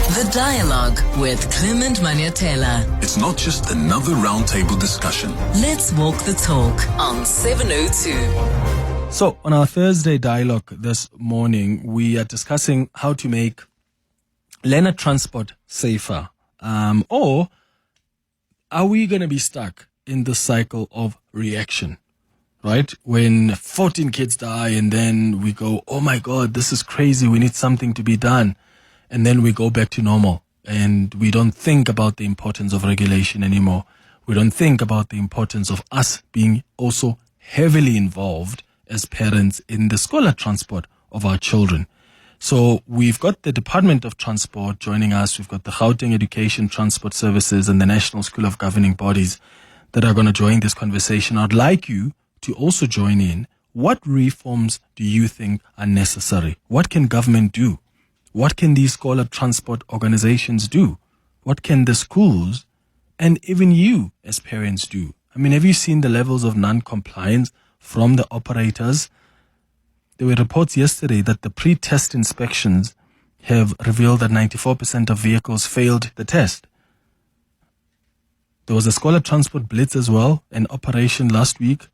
The Dialogue with Clement Manyathela. It's not just another roundtable discussion. Let's walk the talk on 702. So, on our Thursday Dialogue this morning, we are discussing how to make learner transport safer. Or are we going to be stuck in the cycle of reaction? Right? When 14 kids die and then we go, oh my God, this is crazy. We need something to be done. And then we go back to normal and we don't think about the importance of regulation anymore. We don't think about the importance of us being also heavily involved as parents in the scholar transport of our children. So we've got the Department of Transport joining us. We've got the Gauteng Education Transport Services and the National School of Governing Bodies that are going to join this conversation. I'd like you to also join in. What reforms do you think are necessary? What can government do? What can these scholar transport organizations do? What can the schools and even you as parents do? I mean, have you seen the levels of non-compliance from the operators? There were reports yesterday that the pre-test inspections have revealed that 94% of vehicles failed the test. There was a scholar transport blitz as well, an operation last week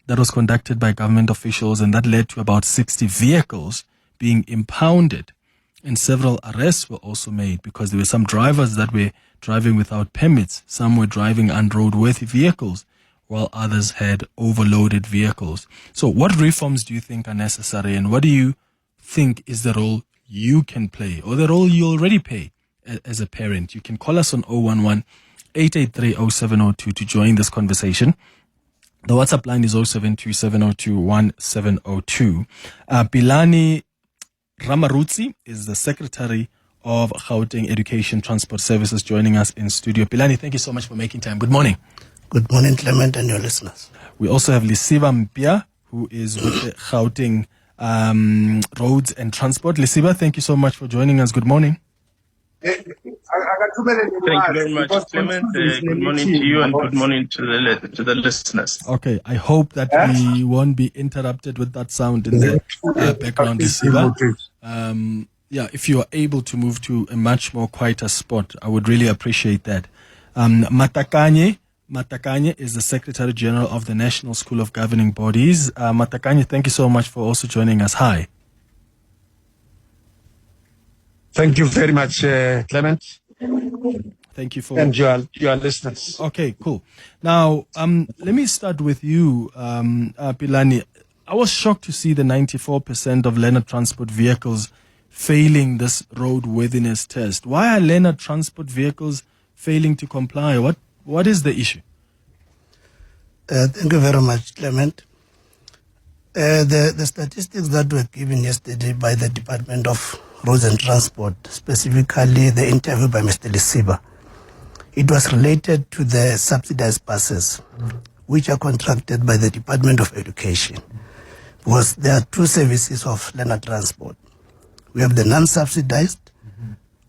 that was conducted by government officials, and that led to about 60 vehicles being impounded. And several arrests were also made because there were some drivers that were driving without permits. Some were driving unroadworthy vehicles, while others had overloaded vehicles. So what reforms do you think are necessary, and what do you think is the role you can play, or the role you already play as a parent? You can call us on 011-883-0702 to join this conversation. The WhatsApp line is 072-702-1702. Bilani Ramarutsi is the Secretary of Gauteng Education Transport Services joining us in studio. Bilani, thank you so much for making time. Good morning. Good morning, Clement and your listeners. We also have Lesiba Mpya, who is with the Gauteng Roads and Transport. Lesiba, thank you so much for joining us. Good morning. Thank you very much, Clement. Good morning to you and good morning to the listeners. Okay, I hope that we won't be interrupted with that sound in the background, Lesiba. If you are able to move to a much more quieter spot, I would really appreciate that. Matakanye is the Secretary General of the National School of Governing Bodies. Matakanye, thank you so much for also joining us. Hi. Thank you very much, Clement. Thank you for... And your listeners. Okay, cool. Now, let me start with you, Pilani. I was shocked to see the 94% of learner transport vehicles failing this roadworthiness test. Why are learner transport vehicles failing to comply? What is the issue? Thank you very much, Clement. The statistics that were given yesterday by the Department of Roads and Transport, specifically the interview by Mr. Lesiba, it was related to the subsidized buses, which are contracted by the Department of Education. Because there are two services of learner transport. We have the non-subsidized,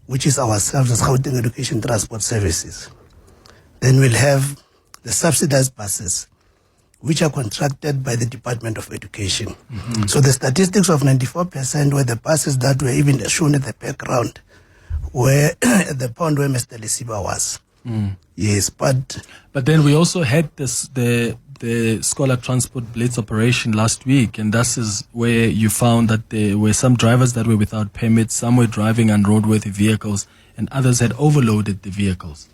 which is ourselves as Gauteng Education Transport Services. Then we'll have the subsidized buses, which are contracted by the Department of Education. Mm-hmm. So the statistics of 94% were the buses that were even shown at the background, were at the point where Mr. Lesiba was. Mm. Yes, but then we also had the scholar transport blitz operation last week, and this is where you found that there were some drivers that were without permits, some were driving unroadworthy vehicles, and others had overloaded the vehicles.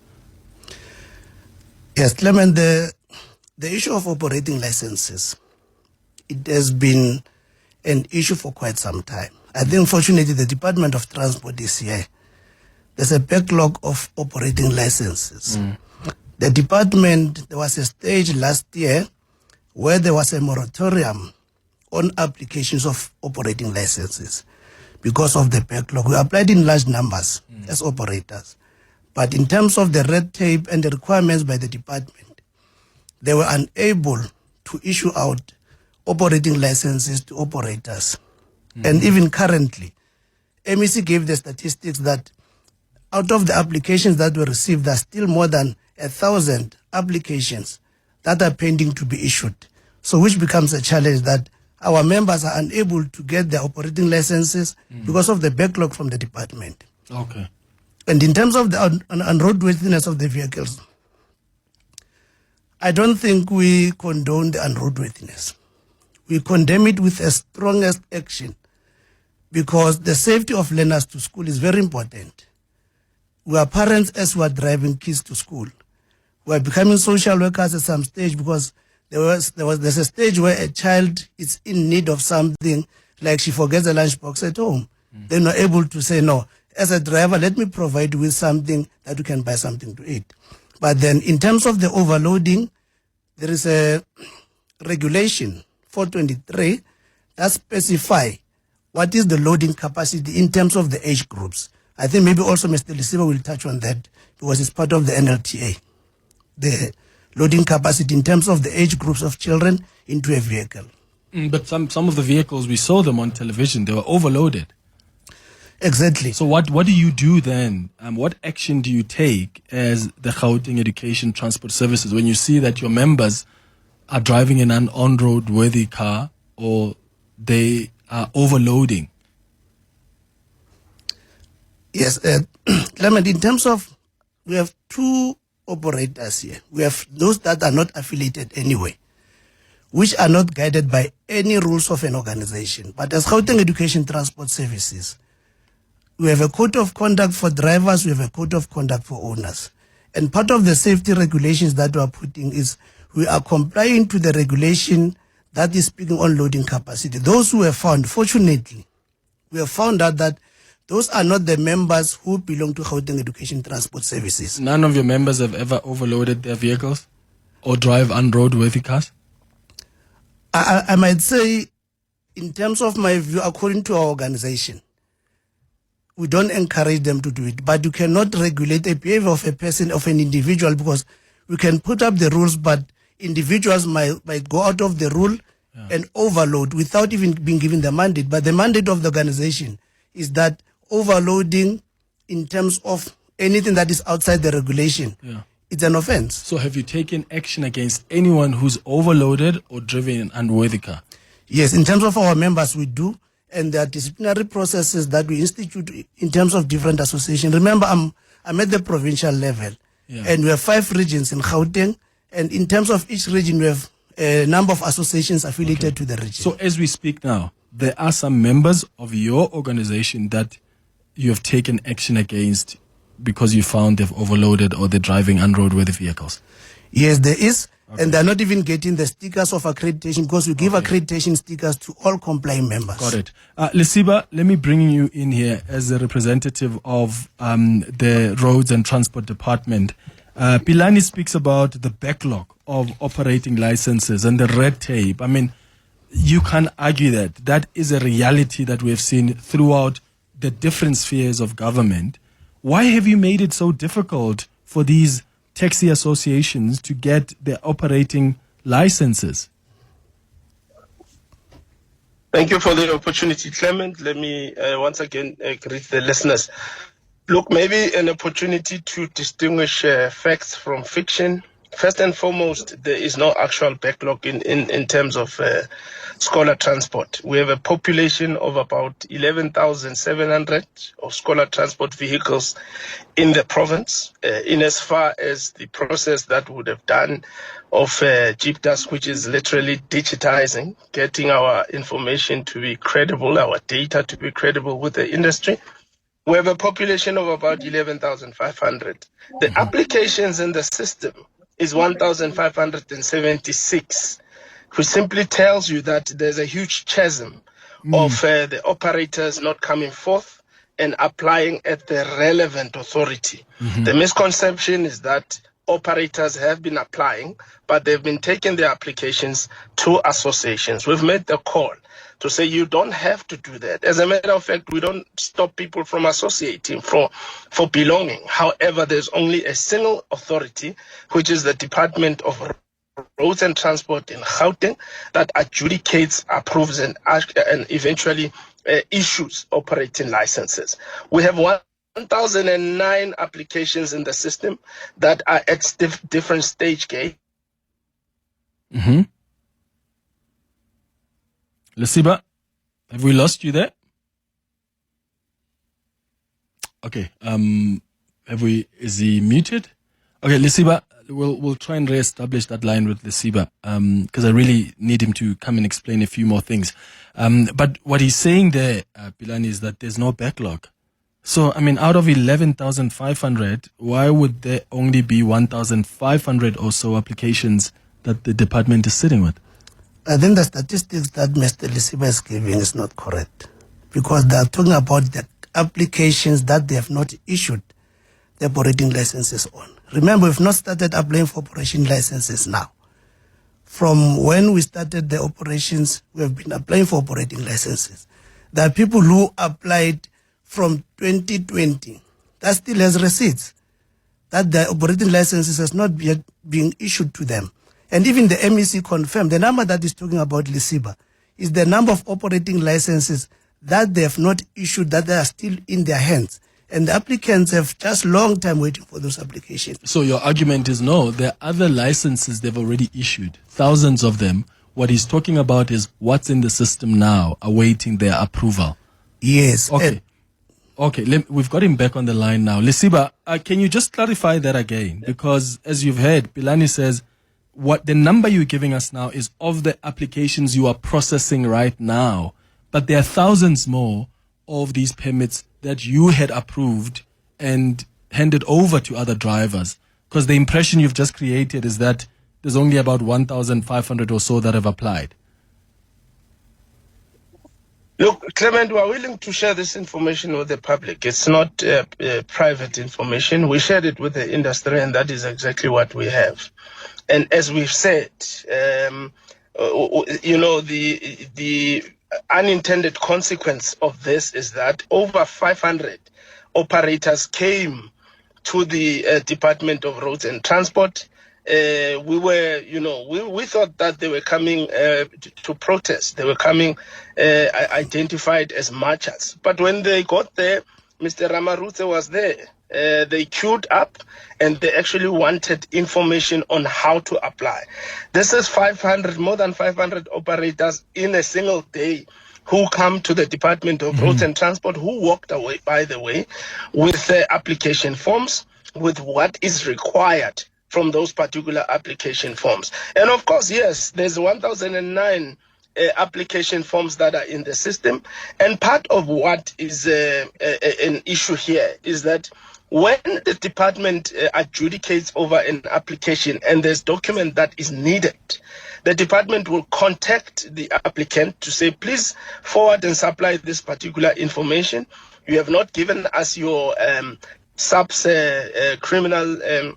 Yes, Clement, the issue of operating licenses, it has been an issue for quite some time. I think, fortunately, the Department of Transport is here. There's a backlog of operating licenses. Mm. The department, there was a stage last year where there was a moratorium on applications of operating licenses because of the backlog. We applied in large numbers as operators. But in terms of the red tape and the requirements by the department, they were unable to issue out operating licenses to operators. Mm-hmm. And even currently, MEC gave the statistics that out of the applications that were received, there are still more than 1,000 applications that are pending to be issued. So which becomes a challenge that our members are unable to get their operating licenses because of the backlog from the department. Okay. And in terms of the unroadworthiness of the vehicles, I don't think we condone the unroadworthiness. We condemn it with the strongest action because the safety of learners to school is very important. We are parents as we are driving kids to school. We are becoming social workers at some stage because there's a stage where a child is in need of something, like she forgets a lunchbox at home. They're not able to say, no, as a driver, let me provide you with something that you can buy something to eat. But then in terms of the overloading, there is a regulation 423 that specify what is the loading capacity in terms of the age groups. I think maybe also Mr. Lesiba will touch on that because it's part of the NLTA. The loading capacity in terms of the age groups of children into a vehicle. But some of the vehicles, we saw them on television, they were overloaded. Exactly. So what do you do then? What action do you take as the Gauteng Education Transport Services when you see that your members are driving in an on-road worthy car or they are overloading? Yes, Clement, in terms of, we have two operators here. We have those that are not affiliated anyway, which are not guided by any rules of an organization. But as Gauteng Education Transport Services, we have a code of conduct for drivers, we have a code of conduct for owners. And part of the safety regulations that we are putting is we are complying to the regulation that is speaking on loading capacity. Those who have found, fortunately, we have found out that those are not the members who belong to Gauteng Education Transport Services. None of your members have ever overloaded their vehicles or drive unroadworthy cars? I might say, in terms of my view, according to our organization, we don't encourage them to do it, but you cannot regulate the behavior of a person, of an individual, because we can put up the rules, but individuals might go out of the rule and overload without even being given the mandate. But the mandate of the organization is that overloading in terms of anything that is outside the regulation, it's an offense. So have you taken action against anyone who's overloaded or driven an unworthy car? Yes, in terms of our members, we do. And there are disciplinary processes that we institute in terms of different associations. Remember, I'm at the provincial level, and we have 5 regions in Gauteng. And in terms of each region, we have a number of associations affiliated to the region. So as we speak now, there are some members of your organization that you have taken action against because you found they've overloaded or they're driving unroadworthy vehicles? Yes, there is. Okay. And they're not even getting the stickers of accreditation because we give accreditation stickers to all complying members. Got it. Lesiba, let me bring you in here as a representative of the Roads and Transport Department. Pilani speaks about the backlog of operating licenses and the red tape. I mean, you can't argue that. That is a reality that we have seen throughout the different spheres of government. Why have you made it so difficult for these taxi associations to get their operating licenses? Thank you for the opportunity, Clement. Let me once again greet the listeners. Look, maybe an opportunity to distinguish facts from fiction. First and foremost, there is no actual backlog in terms of scholar transport. We have a population of about 11,700 of scholar transport vehicles in the province. In as far as the process that would have done of GPDAS, which is literally digitizing, getting our information to be credible, our data to be credible with the industry, we have a population of about 11,500. The applications in the system is 1,576, which simply tells you that there's a huge chasm of the operators not coming forth and applying at the relevant authority. The misconception is that operators have been applying, but they've been taking their applications to associations. We've made the call to say you don't have to do that. As a matter of fact, we don't stop people from associating for belonging. However, there's only a single authority, which is the Department of Roads and Transport in Gauteng, that adjudicates, approves, and eventually issues operating licenses. We have 1,009 applications in the system that are at different stage gate. Lesiba, have we lost you there? Okay. Is he muted? Okay, Lesiba, we'll try and re-establish that line with Lesiba, because I really need him to come and explain a few more things. But what he's saying there, Pilani, is that there's no backlog. So, I mean, out of 11,500, why would there only be 1,500 or so applications that the department is sitting with? I think the statistics that Mr. Lesiba is giving is not correct, because they are talking about the applications that they have not issued the operating licenses on. Remember, we've not started applying for operation licenses now. From when we started the operations, we have been applying for operating licenses. There are people who applied from 2020 that still has receipts that the operating licenses has not yet been issued to them. And even the MEC confirmed the number that is talking about Lesiba is the number of operating licenses that they have not issued, that they are still in their hands. And the applicants have just long time waiting for those applications. So your argument is no, there are other licenses they've already issued, thousands of them. What he's talking about is what's in the system now, awaiting their approval. Yes. Okay. We've got him back on the line now. Lesiba, can you just clarify that again? Because as you've heard, Pilani says what the number you're giving us now is of the applications you are processing right now. But there are thousands more of these permits that you had approved and handed over to other drivers. Because the impression you've just created is that there's only about 1,500 or so that have applied. Look, Clement, we are willing to share this information with the public. It's not private information. We shared it with the industry, and that is exactly what we have. And as we've said, the unintended consequence of this is that over 500 operators came to the Department of Roads and Transport. We thought that they were coming to protest. They were coming identified as marchers. But when they got there, Mr. Ramarutsi was there. They queued up and they actually wanted information on how to apply. This is more than 500 operators in a single day who come to the Department of Roads and Transport, who walked away, by the way, with application forms, with what is required from those particular application forms. And of course, yes, there's 1,009 application forms that are in the system. And part of what is an issue here is that when the department adjudicates over an application and there's document that is needed, the department will contact the applicant to say, please forward and supply this particular information. You have not given us your criminal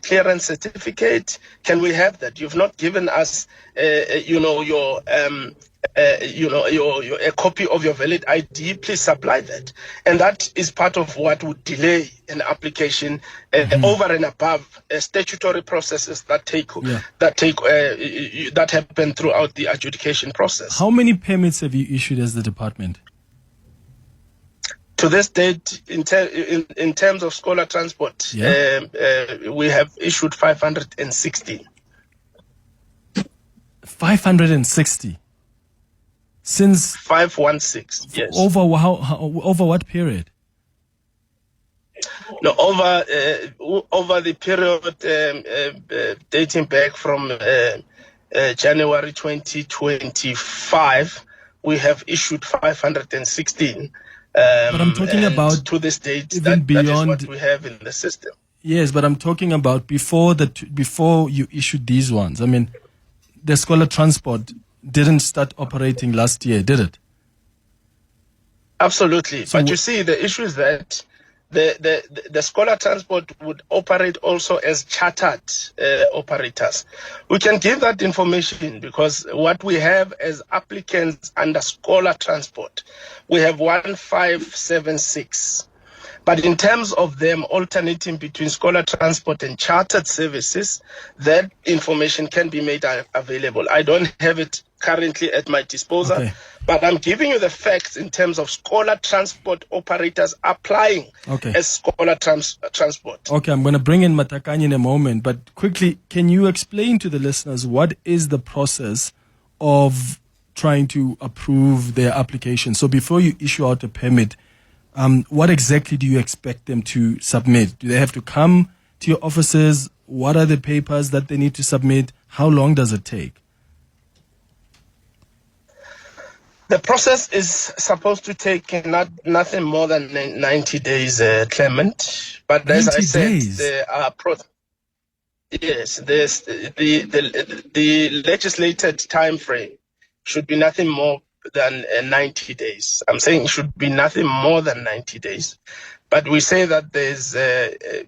clearance certificate. Can we have that? You've not given us, a copy of your valid ID. Please supply that. And that is part of what would delay an application over and above statutory processes that happen throughout the adjudication process. How many permits have you issued as the department? To this date, in terms of scholar transport, we have issued 560. 560? Since 516, yes. Over what period? No, over the period dating back from January 2025, we have issued 516. But I'm talking about to this date, even beyond that is what we have in the system. Yes, but I'm talking about before you issued these ones. I mean, the scholar transport didn't start operating last year, did it? Absolutely. So but you see, the issue is that the scholar transport would operate also as chartered operators. We can give that information because what we have as applicants under scholar transport, we have 1576. But in terms of them alternating between scholar transport and chartered services, that information can be made available. I don't have it currently at my disposal, but I'm giving you the facts in terms of scholar transport operators applying as scholar transport. Okay, I'm going to bring in Matakanye in a moment, but quickly, can you explain to the listeners what is the process of trying to approve their application? So before you issue out a permit, what exactly do you expect them to submit? Do they have to come to your offices? What are the papers that they need to submit? How long does it take? The process is supposed to take nothing more than 90 days, Clement. But as I 90 said, days? there are yes, there's the legislated time frame should be nothing more than 90 days. I'm saying it should be nothing more than 90 days. But we say that there's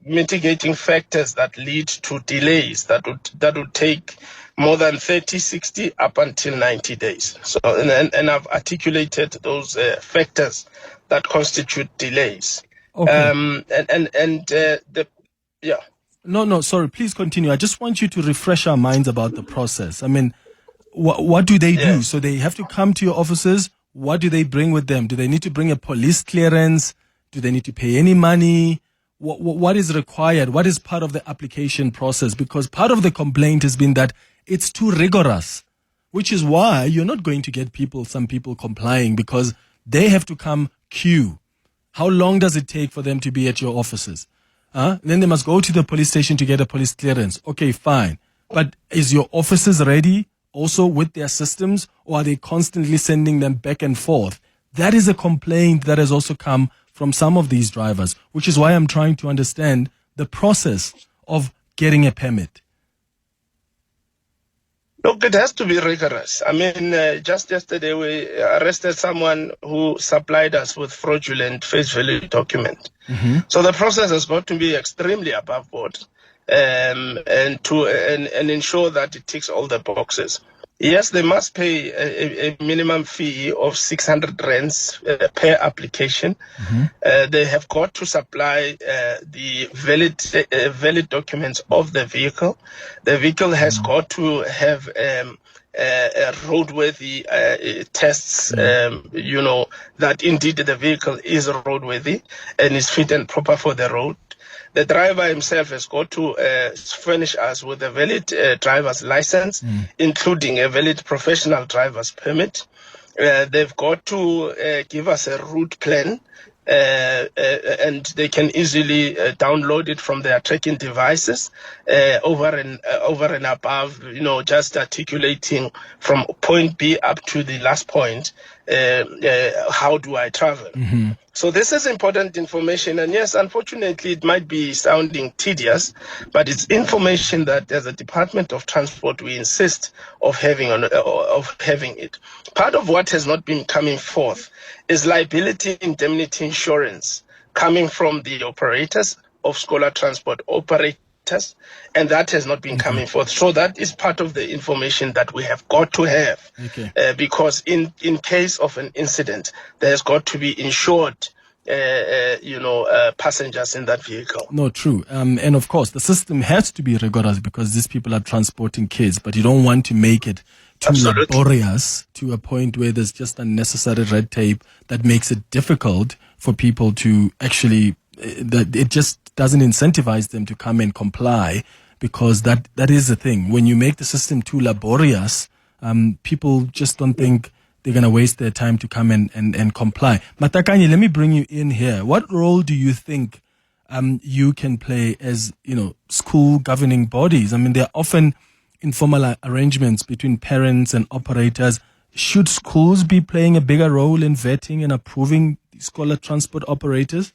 mitigating factors that lead to delays that would take more than 30, 60, up until 90 days. So, and I've articulated those factors that constitute delays. Okay. Yeah. No, sorry. Please continue. I just want you to refresh our minds about the process. I mean, what do they do? Yes. So they have to come to your offices. What do they bring with them? Do they need to bring a police clearance? Do they need to pay any money? What is required? What is part of the application process? Because part of the complaint has been that it's too rigorous, which is why you're not going to get some people complying, because they have to come queue. How long does it take for them to be at your offices? Then they must go to the police station to get a police clearance. Okay, fine. But is your offices ready also with their systems, or are they constantly sending them back and forth? That is a complaint that has also come from some of these drivers, which is why I'm trying to understand the process of getting a permit. Look, it has to be rigorous. I mean, just yesterday we arrested someone who supplied us with fraudulent face value document. Mm-hmm. So the process has got to be extremely above board, and ensure that it ticks all the boxes. Yes, they must pay a minimum fee of 600 rands per application. Mm-hmm. They have got to supply the valid documents of the vehicle. The vehicle has got to have roadworthy tests, that indeed the vehicle is roadworthy and is fit and proper for the road. The driver himself has got to furnish us with a valid driver's license, including a valid professional driver's permit. They've got to give us a route plan, and they can easily download it from their tracking devices, over and above, just articulating from point B up to the last point, how do I travel? Mm-hmm. So this is important information, and yes, unfortunately, it might be sounding tedious, but it's information that as a Department of Transport we insist of having it. Part of what has not been coming forth is liability indemnity insurance coming from the operators of scholar transport operators, and that has not been coming forth. So that is part of the information that we have got to have, because in case of an incident, there has got to be insured passengers in that vehicle. No, true. And of course, the system has to be rigorous because these people are transporting kids, but you don't want to make it too laborious to a point where there's just unnecessary red tape that makes it difficult for people to actually, that it just doesn't incentivize them to come and comply, because that is the thing. When you make the system too laborious, people just don't think they're going to waste their time to come and comply. Matakanye, let me bring you in here. What role do you think you can play as, school governing bodies? I mean, there are often informal arrangements between parents and operators. Should schools be playing a bigger role in vetting and approving scholar transport operators?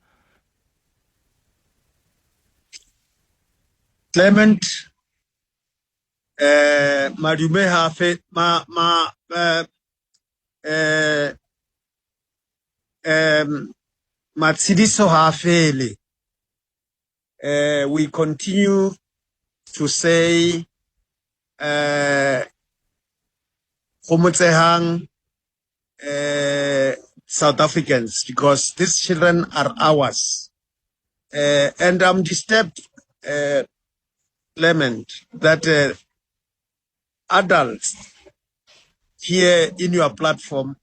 Clement, madume hafe matsidiso hafele. We continue to say Homotsehang South Africans, because these children are ours. And I'm disturbed, Clement, that adults here in your platform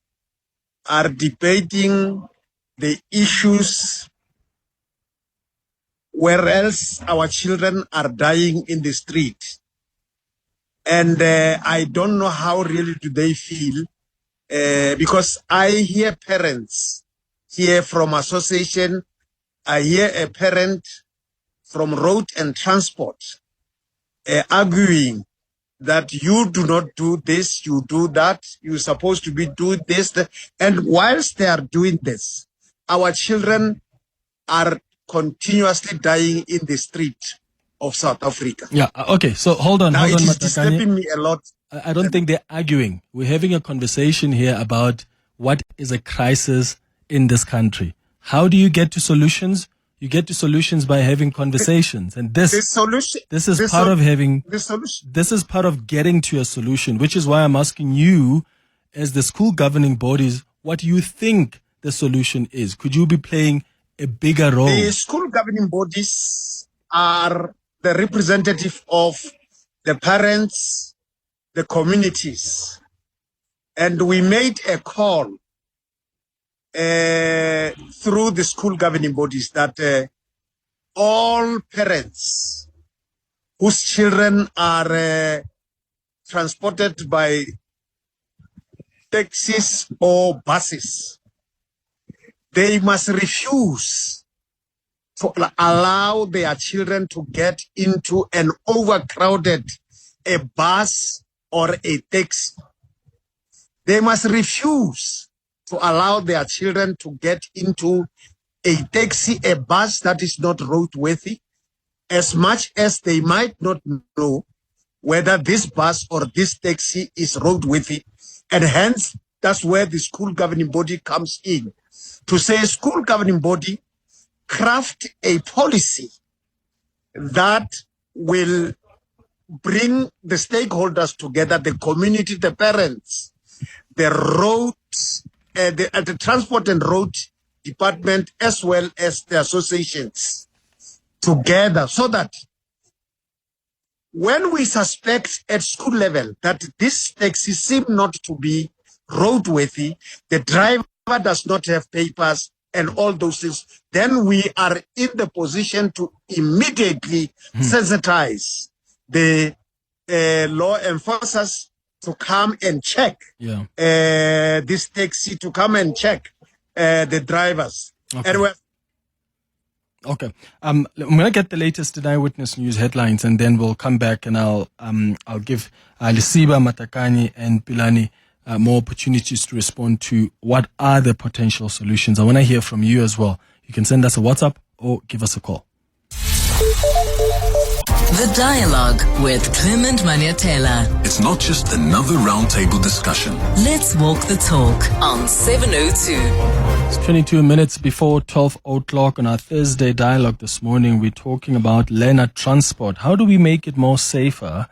are debating the issues where else our children are dying in the street. And I don't know how really do they feel, because I hear parents hear from association, I hear a parent from road and transport arguing that you do not do this, you do that, you're supposed to be doing this. And whilst they are doing this, our children are continuously dying in the street of South Africa. Yeah, okay, so hold on, Now it is Matakanye. disturbing me a lot. I don't think they're arguing. We're having a conversation here about what is a crisis in this country. How do you get to solutions? You get to solutions by having conversations. And this is part of having, this is part of getting to a solution, which is why I'm asking you, as the school governing bodies, what you think the solution is. Could you be playing a bigger role? The school governing bodies are the representative of the parents, the communities. And we made a call through the school governing bodies that all parents whose children are transported by taxis or buses, they must refuse to allow their children to get into an overcrowded a bus or a taxi. They must refuse to allow their children to get into a taxi, a bus that is not roadworthy, as much as they might not know whether this bus or this taxi is roadworthy. And hence, that's where the school governing body comes in. To say, school governing body, craft a policy that will bring the stakeholders together, the community, the parents, the roads, the transport and road department, as well as the associations together, so that when we suspect at school level that this taxi seem not to be roadworthy, the driver does not have papers and all those things, then we are in the position to immediately sensitize the law enforcers to come and check this taxi, to come and check the drivers. Okay. And Okay. I'm gonna get the latest in Eyewitness News headlines, and then we'll come back and I'll give Lesiba, Matakanye, and Pilani more opportunities to respond to what are the potential solutions. I want to hear from you as well. You can send us a WhatsApp or give us a call. The Dialogue with Clement Manyathela. It's not just another roundtable discussion. Let's walk the talk on 702. It's 22 minutes before 12 o'clock on our Thursday Dialogue this morning. We're talking about Lena transport. How do we make it more safer?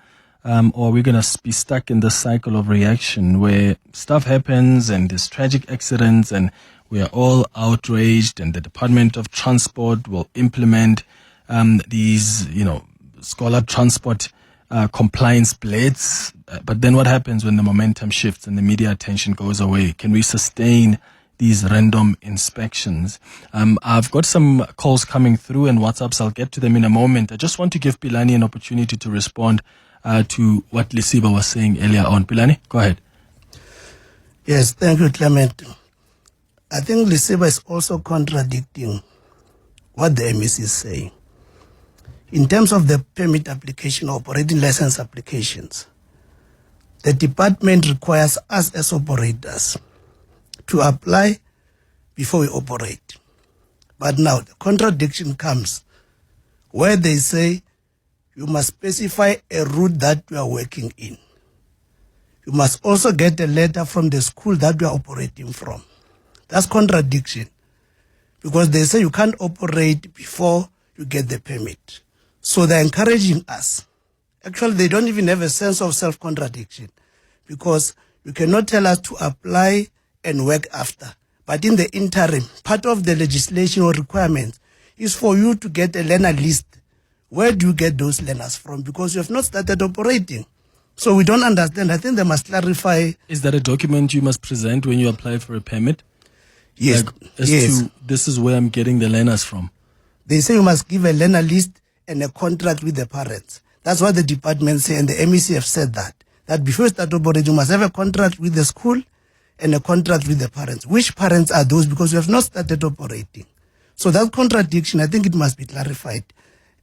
Or are we going to be stuck in this cycle of reaction where stuff happens and there's tragic accidents and we are all outraged, and the Department of Transport will implement these, scholar transport compliance blades. But then what happens when the momentum shifts and the media attention goes away? Can we sustain these random inspections? I've got some calls coming through and WhatsApps. I'll get to them in a moment. I just want to give Pilani an opportunity to respond to what Lesiba was saying earlier on. Pilani, go ahead. Yes, thank you, Clement. I think Lesiba is also contradicting what the MEC is saying. In terms of the permit application, operating license applications, the department requires us as operators to apply before we operate. But now the contradiction comes where they say you must specify a route that you are working in. You must also get a letter from the school that you are operating from. That's contradiction, because they say you can't operate before you get the permit. So they're encouraging us. Actually, they don't even have a sense of self-contradiction, because you cannot tell us to apply and work after. But in the interim, part of the legislation or requirements is for you to get a learner list. Where do you get those learners from? Because you have not started operating. So we don't understand. I think they must clarify. Is that a document you must present when you apply for a permit? Yes. To, this is where I'm getting the learners from. They say you must give a learner list and a contract with the parents. That's what the department say, and the MEC have said that before you start operating, you must have a contract with the school and a contract with the parents. Which parents are those? Because we have not started operating. So that contradiction, I think it must be clarified.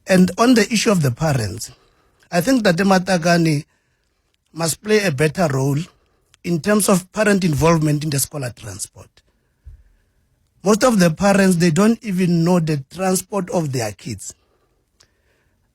And on the issue of the parents, I think that the Matakanye must play a better role in terms of parent involvement in the scholar transport. Most of the parents, they don't even know the transport of their kids.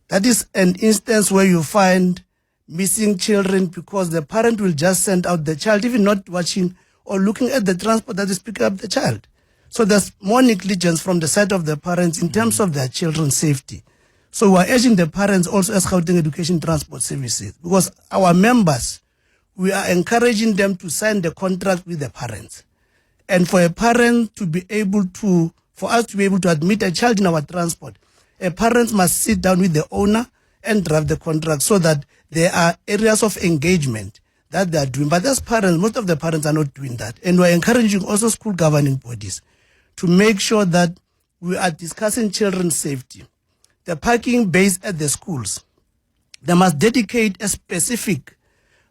That is an instance where you find missing children because the parent will just send out the child, even not watching or looking at the transport that is picking up the child. So there's more negligence from the side of the parents in terms of their children's safety. So we're urging the parents also as Gauteng Education Transport Services, because our members, we are encouraging them to sign the contract with the parents. And for a parent to be able to, for us to be able to admit a child in our transport, a parent must sit down with the owner and draft the contract so that there are areas of engagement that they are doing. But as parents, most of the parents are not doing that. And we're encouraging also school governing bodies to make sure that we are discussing children's safety. The parking bays at the schools, they must dedicate a specific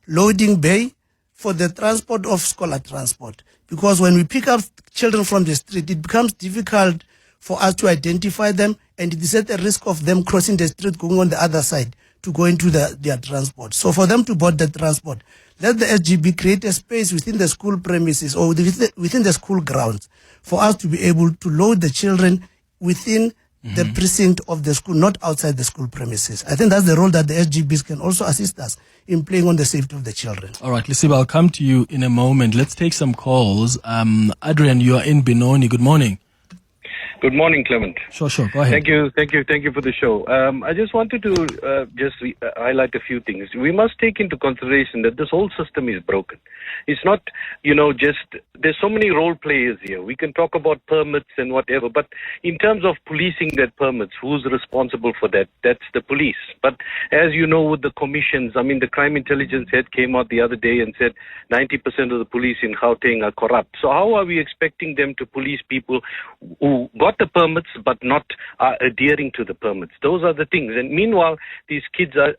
loading bay for the transport of scholar transport. Because when we pick up children from the street, it becomes difficult for us to identify them, and it is at the risk of them crossing the street, going on the other side to go into their transport. So for them to board the transport, let the SGB create a space within the school premises or within the school grounds for us to be able to load the children within the precinct of the school, not outside the school premises. I think that's the role that the SGBs can also assist us in playing on the safety of the children. All right, Lesiba, I'll come to you in a moment. Let's take some calls. Adrian, you are in Benoni. Good morning. Good morning, Clement. Sure. Go ahead. Thank you for the show. I just wanted to highlight a few things. We must take into consideration that this whole system is broken. It's not, there's so many role players here. We can talk about permits and whatever, but in terms of policing that permits, who's responsible for that? That's the police. But as you know, with the commissions, the crime intelligence head came out the other day and said 90% of the police in Gauteng are corrupt. So how are we expecting them to police people who got the permits but not adhering to the permits? Those are the things. And meanwhile, these kids are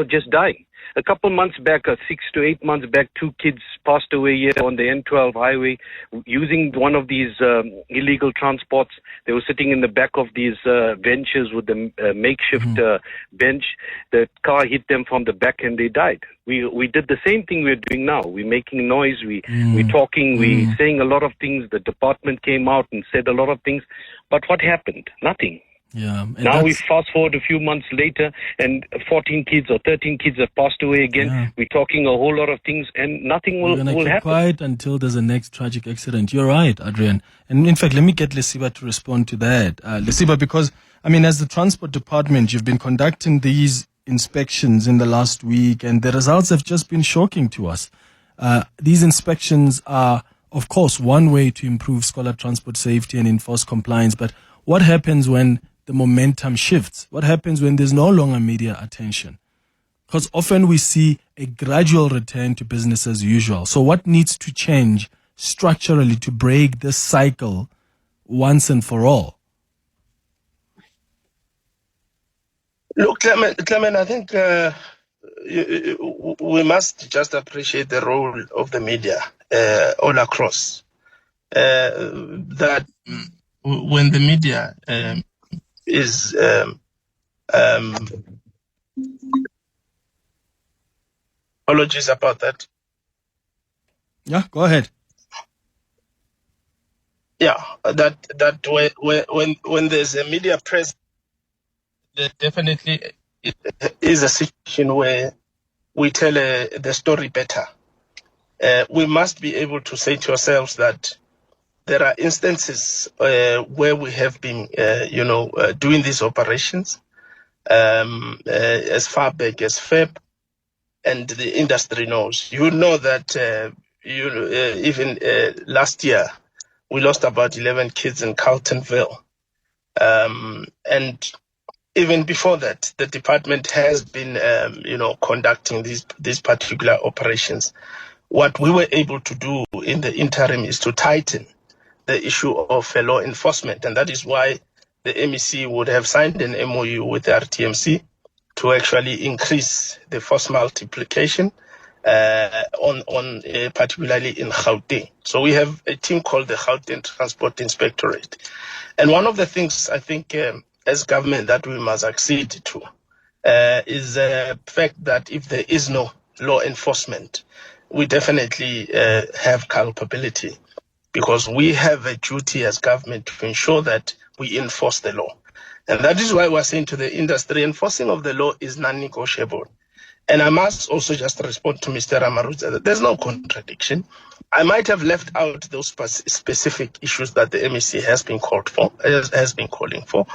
just dying. A couple months back, 6 to 8 months back, 2 kids passed away here on the N12 highway using one of these illegal transports. They were sitting in the back of these benches with the makeshift bench. The car hit them from the back and they died. We did the same thing we're doing now. We're making noise, we're talking, we're saying a lot of things. The department came out and said a lot of things. But what happened? Nothing. Yeah. Now we fast forward a few months later and 14 kids or 13 kids have passed away again. Yeah. We're talking a whole lot of things and nothing will happen. Quiet until there's a next tragic accident. You're right, Adrian. And in fact, let me get Lesiba to respond to that. Lesiba, because, as the transport department, you've been conducting these inspections in the last week and the results have just been shocking to us. These inspections are, of course, one way to improve scholar transport safety and enforce compliance. But what happens when the momentum shifts? What happens when there's no longer media attention? Because often we see a gradual return to business as usual. So what needs to change structurally to break this cycle once and for all? Look, Clement, I think we must just appreciate the role of the media all across. That when the media is apologies about that. Yeah, go ahead. Yeah, that when there's a media presence, there definitely is a situation where we tell the story better. We must be able to say to ourselves that there are instances where we have been, doing these operations as far back as Feb, and the industry knows. You know that even last year we lost about 11 kids in Carltonville, and even before that, the department has been, conducting these particular operations. What we were able to do in the interim is to tighten the issue of law enforcement, and that is why the MEC would have signed an MOU with the RTMC to actually increase the force multiplication particularly in Gauteng. So we have a team called the Gauteng Transport Inspectorate. And one of the things I think as government that we must accede to is the fact that if there is no law enforcement, we definitely have culpability, because we have a duty as government to ensure that we enforce the law. And that is why we're saying to the industry, enforcing of the law is non-negotiable. And I must also just respond to Mr. Ramarutsi that there's no contradiction. I might have left out those specific issues that the MEC has been calling for,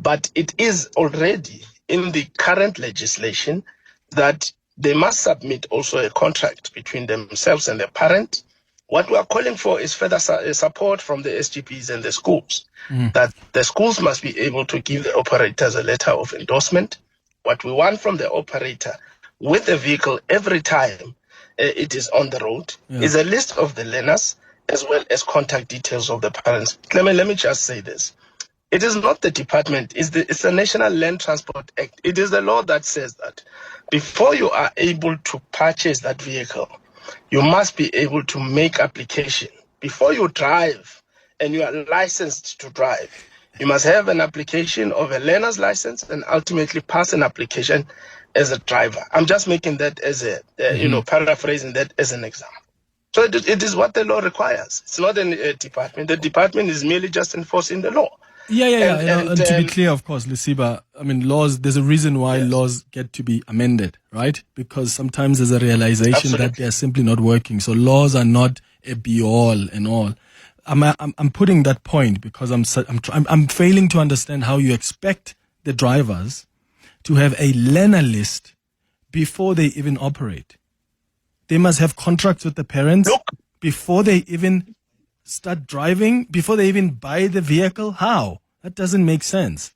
but it is already in the current legislation that they must submit also a contract between themselves and the parent. What we are calling for is further support from the SGPs and the schools, that the schools must be able to give the operators a letter of endorsement. What we want from the operator with the vehicle every time it is on the road is a list of the learners as well as contact details of the parents. Clement, let me just say this. It is not the department, it's the National Land Transport Act. It is the law that says that before you are able to purchase that vehicle, you must be able to make application. Before you drive and you are licensed to drive, you must have an application of a learner's license and ultimately pass an application as a driver. I'm just making that as a, paraphrasing that as an example. So it is what the law requires. It's not a department. The department is merely just enforcing the law. And to be clear, of course, Lesiba, I mean, laws, there's a reason why laws get to be amended, right? Because sometimes there's a realization that they're simply not working. So laws are not a be-all and all. I'm putting that point because I'm failing to understand how you expect the drivers to have a learner list before they even operate. They must have contracts with the parents before they even start driving, before they even buy the vehicle. How? That doesn't make sense.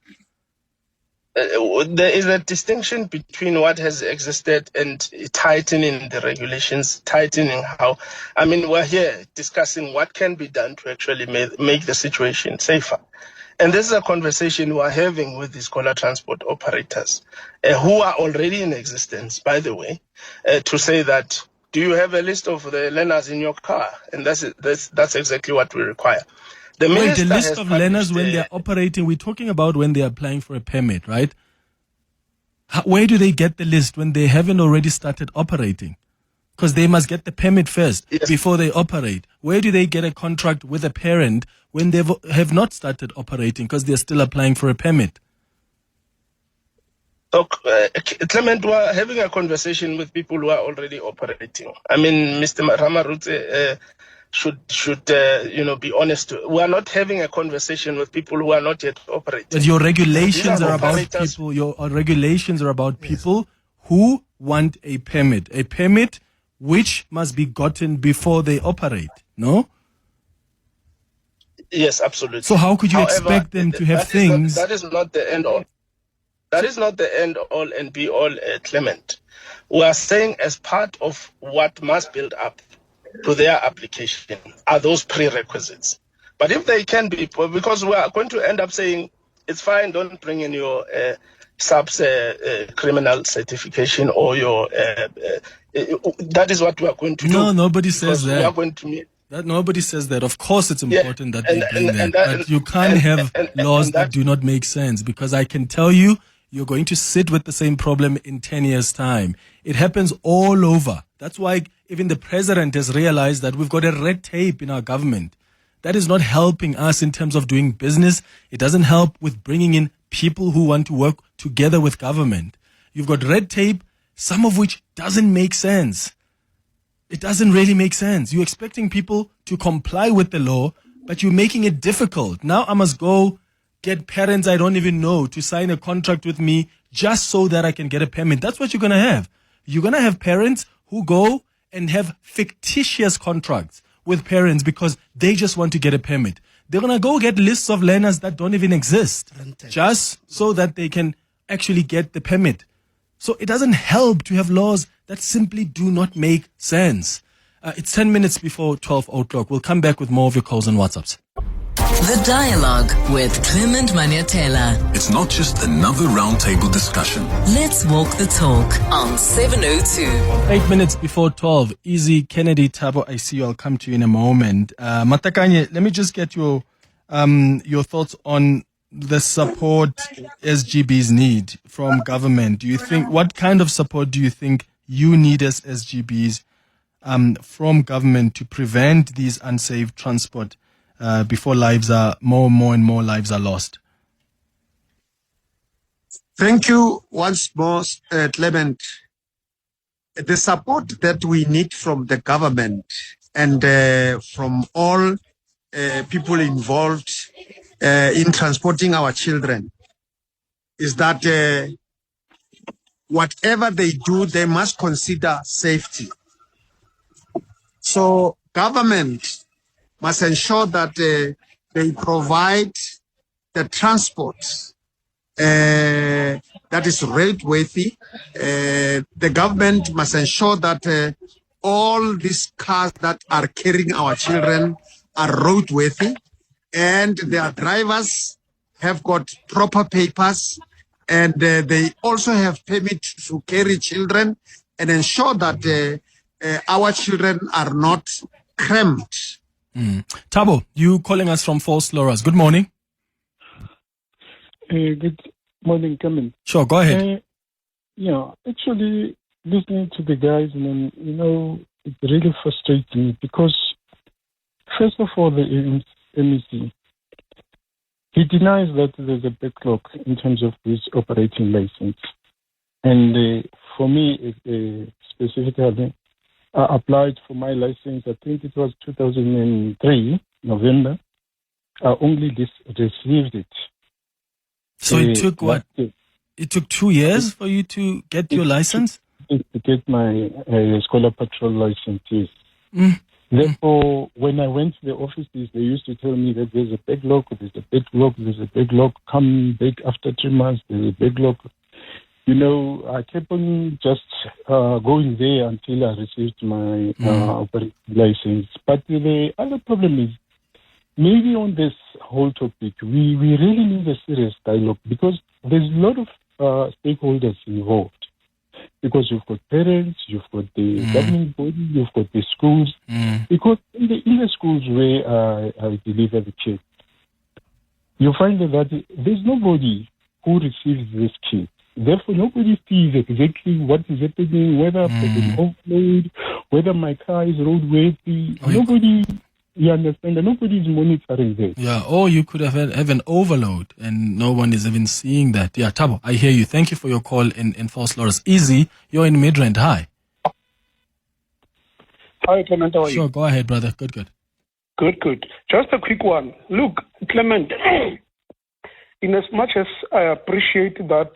There is a distinction between what has existed and tightening the regulations, tightening how. I mean, we're here discussing what can be done to actually make the situation safer. And this is a conversation we're having with these caller transport operators who are already in existence, by the way, to say that, do you have a list of the learners in your car? And that's exactly what we require. The list of learners when they're operating, we're talking about when they're applying for a permit, right? Where do they get the list when they haven't already started operating? Because they must get the permit first before they operate. Where do they get a contract with a parent when they have not started operating because they're still applying for a permit? Look, Clement, we're having a conversation with people who are already operating. I mean, Mr. Ramarutsi should be honest. We are not having a conversation with people who are not yet operating. But your regulations are about people. Your regulations are about people who want a permit which must be gotten before they operate. No. Yes, absolutely. So how could you expect them to have things? That is not the end all. That is not the end all and be all, Clement. We are saying as part of what must build up to their application are those prerequisites. But if they can be, because we are going to end up saying, it's fine, don't bring in your subs criminal certification or your, that is what we are going to do. No, nobody says that. We are going to meet. That nobody says that. Of course, it's important that they bring that. But you can't have laws that do not make sense, because I can tell you, you're going to sit with the same problem in 10 years' time. It happens all over. That's why even the president has realized that we've got a red tape in our government. That is not helping us in terms of doing business. It doesn't help with bringing in people who want to work together with government. You've got red tape, some of which doesn't make sense. It doesn't really make sense. You're expecting people to comply with the law, but you're making it difficult. Now I must go get parents I don't even know to sign a contract with me just so that I can get a permit. That's what you're going to have. You're going to have parents who go and have fictitious contracts with parents because they just want to get a permit. They're going to go get lists of learners that don't even exist just so that they can actually get the permit. So it doesn't help to have laws that simply do not make sense. It's 10 minutes before 12 o'clock. We'll come back with more of your calls and WhatsApps. The Dialogue with Clement Manyathela. It's not just another roundtable discussion. Let's walk the talk on 702. 8 minutes before 12. Easy, Kennedy, Thabo, I see you. I'll come to you in a moment. Matakanye, let me just get your thoughts on the support SGBs need from government. Do you think, what kind of support do you think you need as SGBs from government to prevent these unsafe transport before lives are more and more lives are lost? Thank you once more, Clement. The support that we need from the government and from all people involved in transporting our children is that whatever they do, they must consider safety. So government must ensure that they provide the transport that is roadworthy. The government must ensure that all these cars that are carrying our children are roadworthy and their drivers have got proper papers and they also have permit to carry children and ensure that our children are not cramped. Thabo, you calling us from False Loras. Good morning. Good morning, Clement. Sure, go ahead. Actually, listening to the guys, and it really frustrates me because, first of all, the MEC, he denies that there's a backlog in terms of his operating license. And for me, specifically, I applied for my license, I think it was 2003, November. I only received it. So it took what? It took 2 years for you to get your license? To get my scholar patrol license, yes. Therefore, when I went to the offices, they used to tell me that there's a backlog, come back after 3 months, there's a backlog. I kept on just going there until I received my operating license. But the other problem is, maybe on this whole topic, we really need a serious dialogue because there's a lot of stakeholders involved. Because you've got parents, you've got the government body, you've got the schools. Because in the schools where I deliver the kids, you find that there's nobody who receives this kid. Therefore, nobody sees exactly what is happening, whether I've got an overload, whether my car is roadworthy. Nobody, you understand, that nobody is monitoring this. Yeah, or you could have an overload and no one is even seeing that. Yeah, Thabo, I hear you. Thank you for your call in False Loras. Easy, you're in Midrand. Hi. Hi, Clement. How are you? Sure, go ahead, brother. Good. Good. Just a quick one. Look, Clement, in as much as I appreciate that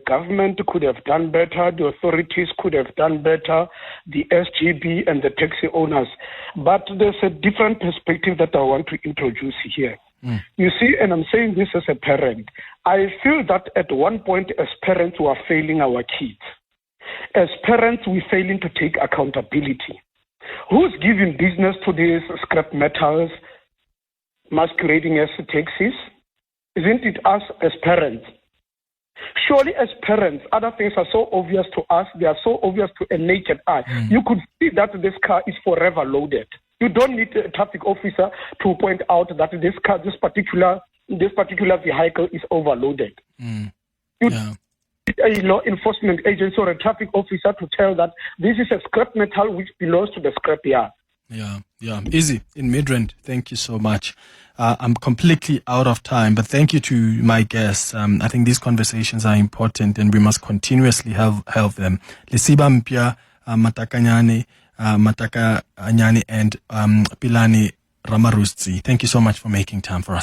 government could have done better, the authorities could have done better, the SGB and the taxi owners, but there's a different perspective that I want to introduce here. You see, and I'm saying this as a parent, I feel that at one point as parents we are failing our kids. As parents, we're failing to take accountability. Who's giving business to these scrap metals masquerading as taxis? Isn't it us as parents? Surely as parents, other things are so obvious to us, they are so obvious to a naked eye. You could see that this car is forever loaded. You don't need a traffic officer to point out that this particular vehicle is overloaded. You need a law enforcement agency or a traffic officer to tell that this is a scrap metal which belongs to the scrap yard. Yeah. Easy in Midrand. Thank you so much. I'm completely out of time, but thank you to my guests. I think these conversations are important and we must continuously have them. Lesiba Mpya, Matakanye Matakanye and Pilani Ramarutsi. Thank you so much for making time for us.